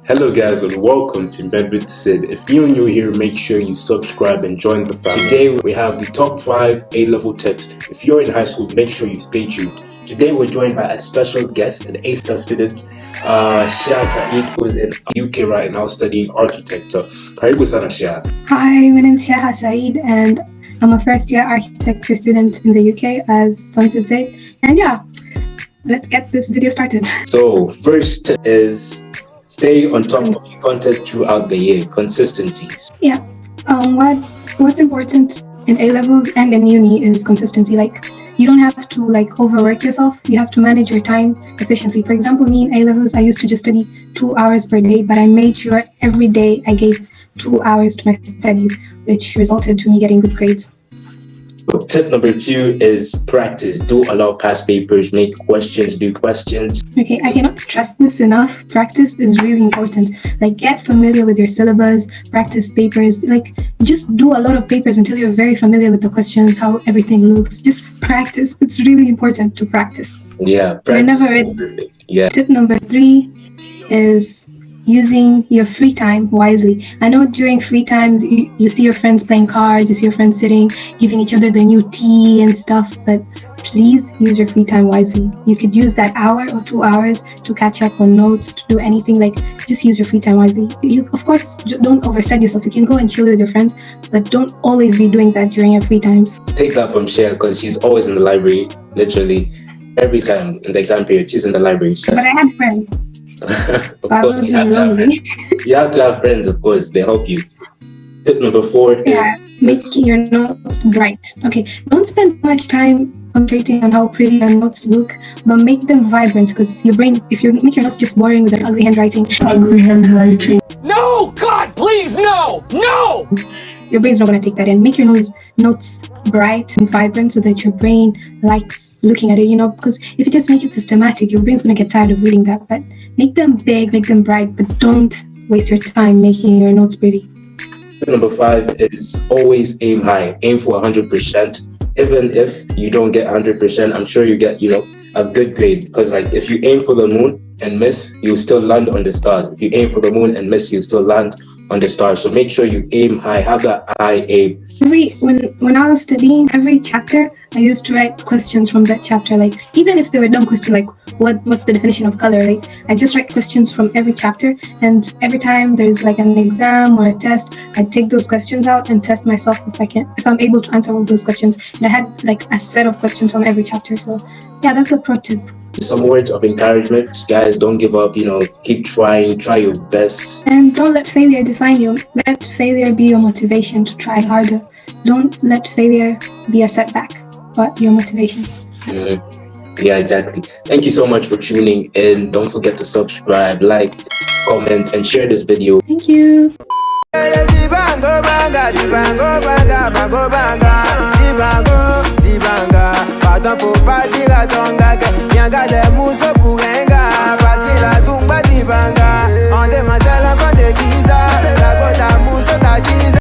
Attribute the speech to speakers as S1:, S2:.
S1: Hello guys and welcome to Bed with Sid. If you're new here, make sure you subscribe and join the family. Today we have the top 5 A-level tips. If you're in high school, make sure you stay tuned. Today we're joined by a special guest, an A-star student, Shia Saeed, who's in UK right now studying architecture. Karibu sana Shia.
S2: Hi, my name is Shia Saeed and I'm a first-year architecture student in the UK, as Sunset said. And yeah, let's get this video started.
S1: So first tip is stay on top of your content throughout the year. Consistencies.
S2: Yeah, what's important in A-levels and in uni is consistency. Like, you don't have to overwork yourself. You have to manage your time efficiently. For example, me in A-levels, I used to just study 2 hours per day, but I made sure every day I gave 2 hours to my studies, which resulted to me getting good grades.
S1: Tip number 2 is practice. Do a lot of past papers, make questions, do questions.
S2: Okay, I cannot stress this enough. Practice is really important. Like, get familiar with your syllabus, practice papers. Like, just do a lot of papers until you're very familiar with the questions, how everything looks. Just practice. It's really important to practice.
S1: Yeah, practice.
S2: You're never ready.
S1: Yeah.
S2: Tip number 3 is using your free time wisely. I know during free times you see your friends playing cards, you see your friends sitting, giving each other the new tea and stuff, but please use your free time wisely. You could use that hour or 2 hours to catch up on notes, to do anything. Like, just use your free time wisely. You, of course, don't overstudy yourself. You can go and chill with your friends, but don't always be doing that during your free times.
S1: Take that from Shia, because she's always in the library, literally every time in the exam period she's in the library.
S2: But I had friends. So I wasn't lonely.
S1: You have to have friends, of course, they help you. Tip number 4 is
S2: making your notes bright. Okay, don't spend much time concentrating on how pretty your notes look, but make them vibrant, because your brain, if you make your notes just boring with an ugly handwriting.
S3: No! God, please, no! No!
S2: Your brain's not going to take that in. Make your notes bright and vibrant so that your brain likes looking at it, because if you just make it systematic, your brain's going to get tired of reading that. But make them big, make them bright, but don't waste your time making your notes pretty.
S1: Number 5 is always aim high. Aim for 100%. Even if you don't get 100%, I'm sure you get, a good grade. Because if you aim for the moon and miss, you'll still land on the stars. If you aim for the moon and miss, you'll still land on the stars. So make sure you aim high, have that high aim.
S2: When I was studying every chapter, I used to write questions from that chapter. Like, even if they were dumb questions, like what's the definition of color? Like, I just write questions from every chapter, and every time there's an exam or a test, I take those questions out and test myself if I'm able to answer all those questions. And I had a set of questions from every chapter. So yeah, that's a pro tip.
S1: Some words of encouragement, guys. Don't give up, keep trying, try your best.
S2: And don't let failure define you. Let failure be your motivation to try harder. Don't let failure be a setback, but your motivation.
S1: Yeah, exactly. Thank you so much for tuning in. Don't forget to subscribe, like, comment, and share this video.
S2: Thank you.
S4: Pardon pour pas dire